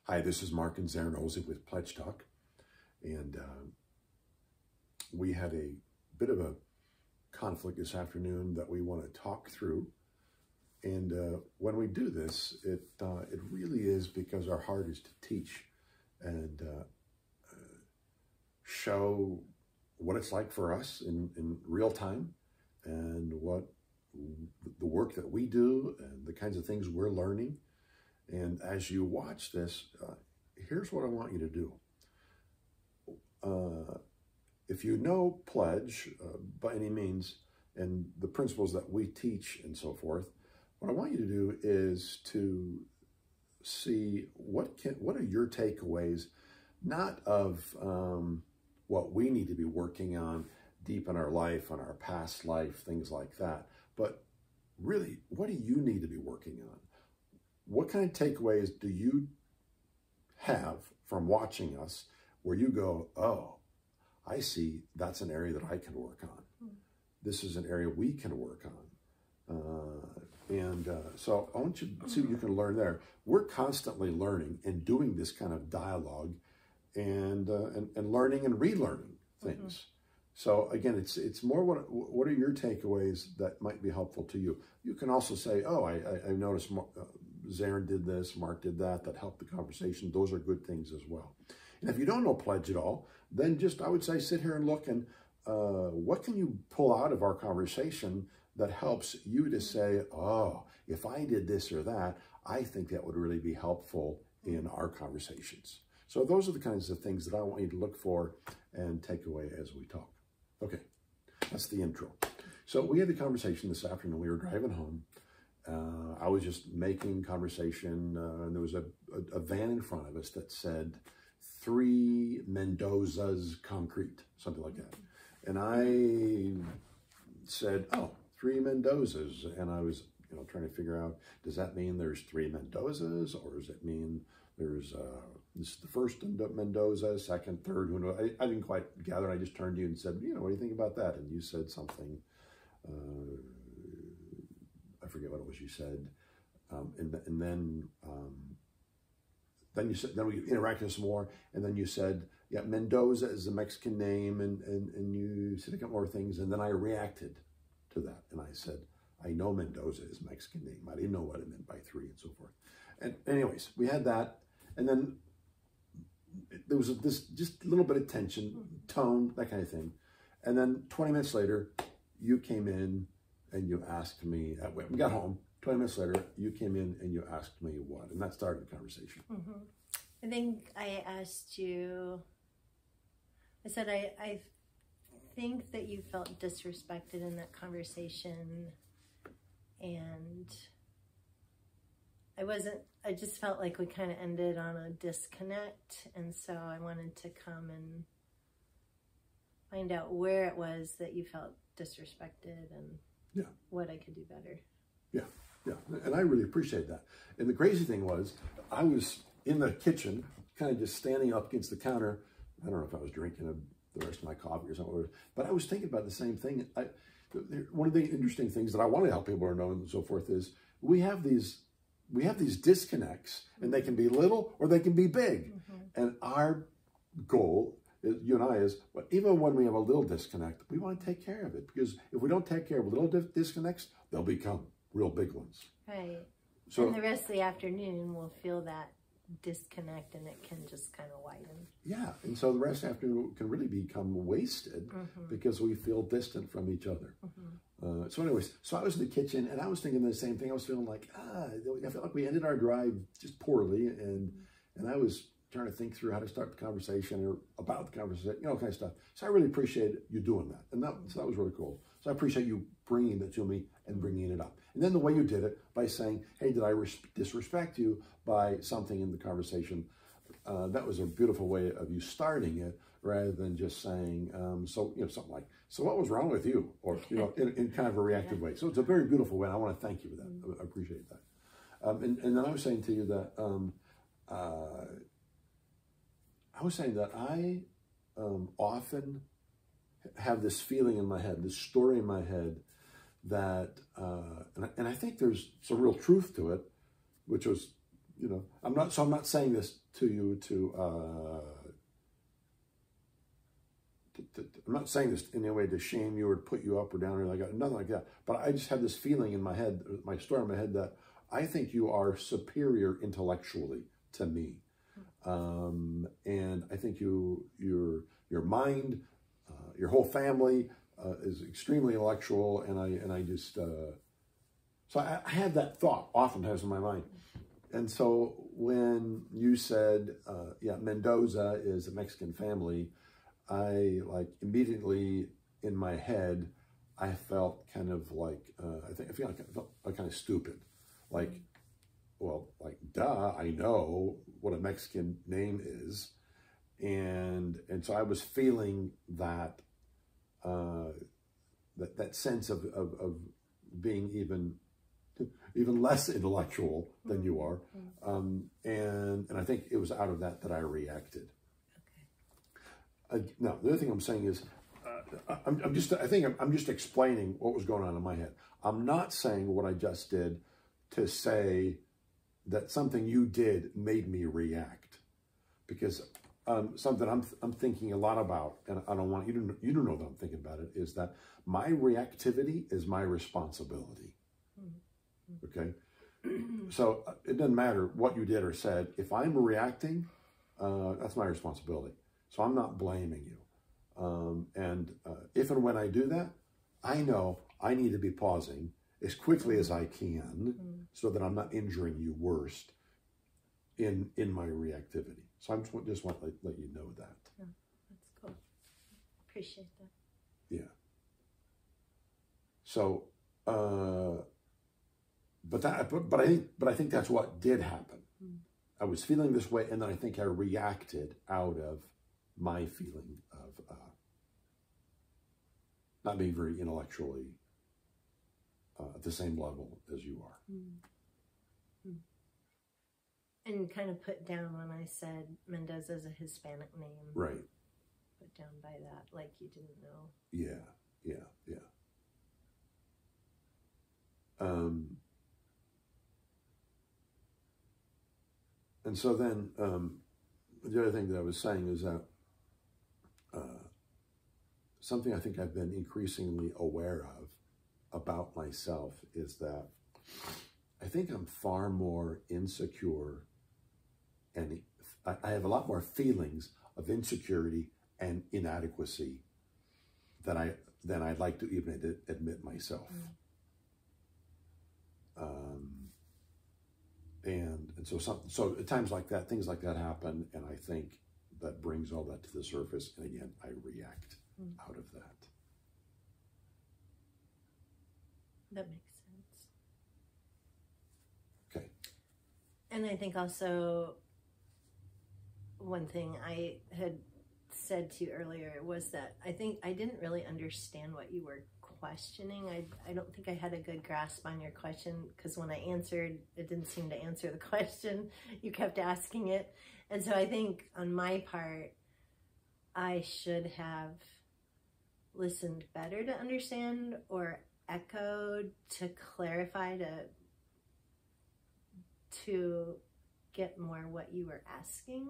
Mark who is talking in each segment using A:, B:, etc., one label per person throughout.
A: Hi, this is Mark and Zerrin with Pledge Talk, and we had a bit of a conflict this afternoon that we want to talk through. And when we do this, it really is because our heart is to teach and show what it's like for us in real time, and what the work that we do and the kinds of things we're learning. And as you watch this, here's what I want you to do. If you know Pledge by any means, and the principles that we teach and so forth, what I want you to do is to see what are your takeaways, not of what we need to be working on deep in our life, on our past life, things like that, but really, what do you need to be working on? What kind of takeaways do you have from watching us where you go, oh, I see that's an area that I can work on. This is an area we can work on. So I want you to see what you can learn there. We're constantly learning and doing this kind of dialogue and learning and relearning things. So again, it's more what are your takeaways that might be helpful to you. You can also say, oh, I noticed Zerrin did this, Mark did that helped the conversation. Those are good things as well. And if you don't know Pledge at all, then just, I would say, sit here and look and what can you pull out of our conversation that helps you to say, oh, if I did this or that, I think that would really be helpful in our conversations. So those are the kinds of things that I want you to look for and take away as we talk. Okay, that's the intro. So we had a conversation this afternoon. We were driving home. I was just making conversation, and there was a van in front of us that said 3 Mendozas concrete, something like that. And I said, oh, 3 Mendozas. And I was, trying to figure out, does that mean there's 3 Mendozas, or does it mean there's this is the first Mendoza, second, third? Who knows? I didn't quite gather. I just turned to you and said, what do you think about that? And you said something. I forget what it was you said, and then you said, then we interacted some more, and then you said, yeah, Mendoza is a Mexican name, and you said a couple more things, and then I reacted to that, and I said, I know Mendoza is a Mexican name. I didn't know what it meant by 3 and so forth. And anyways, we had that, and then there was this just a little bit of tension, tone, that kind of thing, and then 20 minutes later, you came in. And you asked me, we got home, 20 minutes later, you came in and you asked me what? And that started the conversation.
B: I think I asked you, I said, I think that you felt disrespected in that conversation. And I just felt like we kind of ended on a disconnect. And so I wanted to come and find out where it was that you felt disrespected and what I could do better. Yeah,
A: and I really appreciate that. And the crazy thing was, I was in the kitchen, kind of just standing up against the counter. I don't know if I was drinking the rest of my coffee or something, but I was thinking about the same thing. One of the interesting things that I want to help people to know and so forth is we have these disconnects, and they can be little or they can be big. And our goal, you and I, is, but even when we have a little disconnect, we want to take care of it, because if we don't take care of little disconnects, they'll become real big ones.
B: Right.
A: So,
B: and the rest of the afternoon we'll feel that disconnect, and it can just kind of widen.
A: Yeah, and so the rest of the afternoon can really become wasted because we feel distant from each other. So anyways, so I was in the kitchen, and I was thinking the same thing. I was feeling like, I felt like we ended our drive just poorly, and I was trying to think through how to start the conversation or about the conversation, kind of stuff. So I really appreciate you doing that. And so that was really cool. So I appreciate you bringing it to me and bringing it up. And then the way you did it by saying, hey, did I disrespect you by something in the conversation? That was a beautiful way of you starting it, rather than just saying, something like, so what was wrong with you? Or, in kind of a reactive way. So it's a very beautiful way. And I want to thank you for that. I appreciate that. And then I was saying to you that, I often have this feeling in my head, this story in my head that, and I think there's some real truth to it, which was you know, I'm not saying this to you I'm not saying this in any way to shame you or to put you up or down or like that, nothing like that. But I just have this feeling in my head, my story in my head, that I think you are superior intellectually to me, and I think your mind, your whole family is extremely intellectual, and I just so I have that thought oftentimes in my mind. And so when you said, yeah, Mendoza is a Mexican family, I like immediately in my head, I felt kind of like, I feel like I felt like kind of stupid. Like, well, like, duh, I know what a Mexican name is. And so I was feeling that, that sense of being even less intellectual than you are. And I think it was out of that I reacted. Now, the other thing I'm saying is, I'm just explaining what was going on in my head. I'm not saying what I just did to say that something you did made me react, because something I'm thinking a lot about, and I don't want you to know that I'm thinking about it, is that my reactivity is my responsibility. Okay, so it doesn't matter what you did or said. If I'm reacting, that's my responsibility. So I'm not blaming you. And if and when I do that, I know I need to be pausing as quickly as I can so that I'm not injuring you worst in my reactivity. So I just want to let you know that.
B: Yeah, that's cool. Appreciate that.
A: Yeah. So, but I think that's what did happen. I was feeling this way, and then I think I reacted out of my feeling of not being very intellectually at the same level as you are.
B: And kind of put down when I said Mendoza is a Hispanic name.
A: Right.
B: Put down by that, like you didn't know.
A: Yeah. And so then the other thing that I was saying is that something I think I've been increasingly aware of about myself is that I think I'm far more insecure, and I have a lot more feelings of insecurity and inadequacy than I'd like to even admit myself. And so at times like that, things like that happen, and I think that brings all that to the surface, and again, I react out of that.
B: That makes sense.
A: Okay.
B: And I think also one thing I had said to you earlier was that I think I didn't really understand what you were questioning. I don't think I had a good grasp on your question, because when I answered, it didn't seem to answer the question. You kept asking it. And so I think on my part, I should have listened better to understand, or echoed to clarify, to get more what you were asking.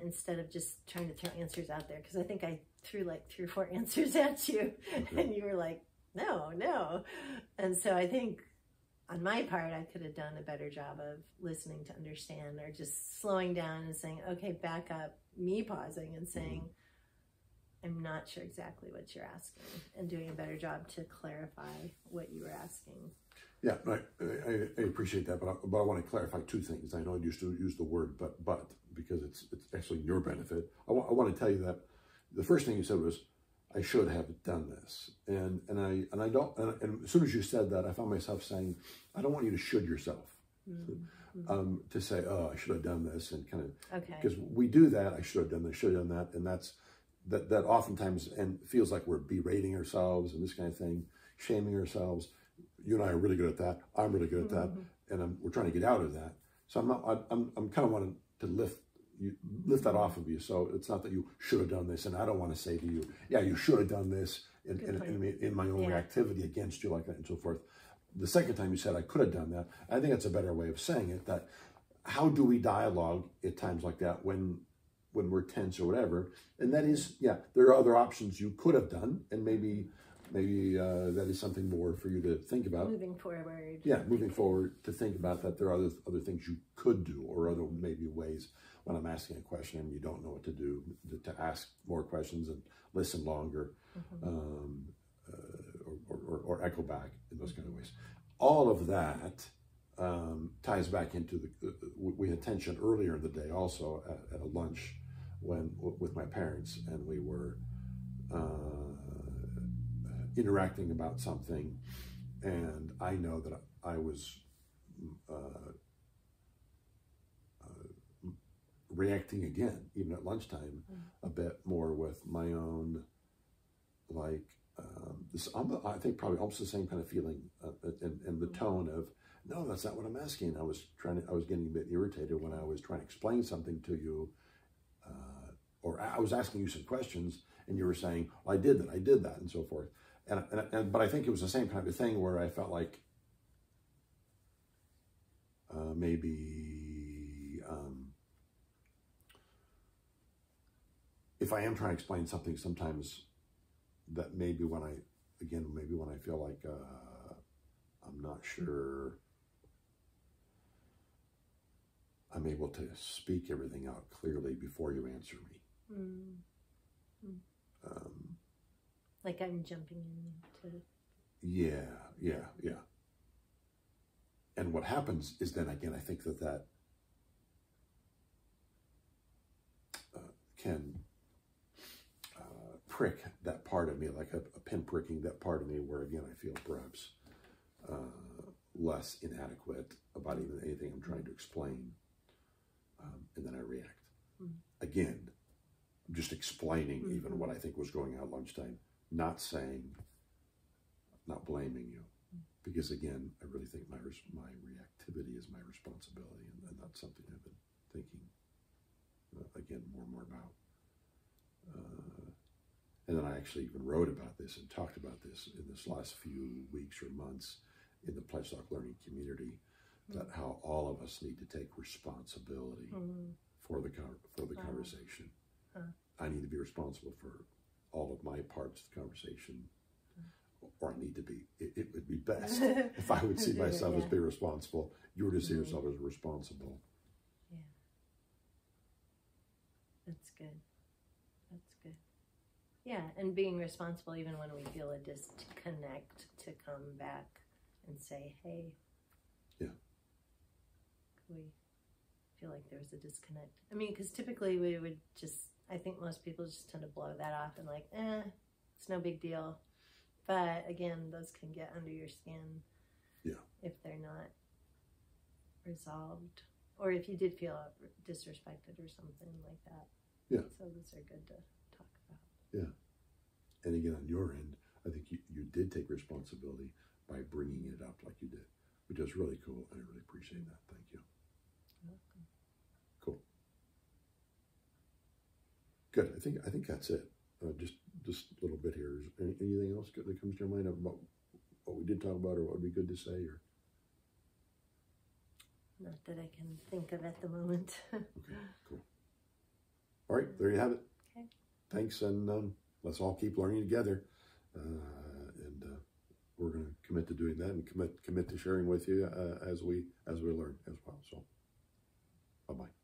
B: Instead of just trying to throw answers out there, because I think I threw like 3 or 4 answers at you, and you were like, no. And so I think on my part, I could have done a better job of listening to understand, or just slowing down and saying, okay, back up, me pausing and saying, I'm not sure exactly what you're asking, and doing a better job to clarify what you were asking.
A: Yeah, I appreciate that, but I want to clarify 2 things. I know I used to use the word but because it's actually in your benefit. I want to tell you that the first thing you said was, I should have done this, and I don't. And as soon as you said that, I found myself saying, I don't want you to should yourself. To say, oh, I should have done this, and kind of, because we do that. I should have done this, should have done that, and that oftentimes and feels like we're berating ourselves and this kind of thing, shaming ourselves. You and I are really good at that. I'm really good at that, and we're trying to get out of that. So I'm kind of wanting to lift that off of you. So it's not that you should have done this, and I don't want to say to you, yeah, you should have done this in my own reactivity against you like that and so forth. the second time you said I could have done that. I think that's a better way of saying it. That how do we dialogue at times like that when we're tense or whatever? And that is, yeah, there are other options you could have done, and maybe that is something more for you to think about.
B: Moving forward.
A: Yeah, moving forward to think about that there are other things you could do, or other maybe ways when I'm asking a question and you don't know what to do, to ask more questions and listen longer, or echo back in those kind of ways. All of that ties back into we had tension earlier in the day also at a lunch with my parents, and we were interacting about something, and I know that I was reacting again, even at lunchtime, a bit more with my own, like, I think probably almost the same kind of feeling, and the tone of, no, that's not what I'm asking. I was getting a bit irritated when I was trying to explain something to you, or I was asking you some questions, and you were saying, well, I did that, and so forth. But I think it was the same kind of thing where I felt like maybe if I am trying to explain something, sometimes that maybe when I feel like I'm not sure I'm able to speak everything out clearly before you answer me.
B: Like I'm jumping into.
A: Yeah. And what happens is then again, I think that can prick that part of me, like a pin pricking that part of me, where again I feel perhaps less inadequate about even anything I'm trying to explain, and then I react. Again, I'm just explaining even what I think was going on at lunchtime, not blaming you, because again, I really think my reactivity is my responsibility, and that's something I've been thinking again more and more about. And then I actually even wrote about this and talked about this in this last few weeks or months in the Pledge Talk Learning community, that how all of us need to take responsibility for the conversation. I need to be responsible for all of my parts of the conversation, or I need to be. It would be best if I would see myself as being responsible. You were to see yourself as responsible.
B: Yeah, that's good. Yeah, and being responsible even when we feel a disconnect, to come back and say, hey, we feel like there was a disconnect. I mean, because typically we would I think most people just tend to blow that off and like, it's no big deal. But again, those can get under your skin if they're not resolved, or if you did feel disrespected or something like that.
A: Yeah.
B: So those are good to talk about.
A: Yeah. And again, on your end, I think you did take responsibility by bringing it up like you did, which is really cool, and I really appreciate that. Thank you.
B: You're welcome.
A: Cool. Good. I think that's it. Just a little bit here. Is anything else that comes to your mind about what we did talk about, or what would be good to say, or?
B: Not that I can think of at the moment.
A: Okay, cool. All right, there you have it.
B: Okay.
A: Thanks, and let's all keep learning together. We're going to commit to doing that, and commit to sharing with you as we learn as well. So, bye-bye.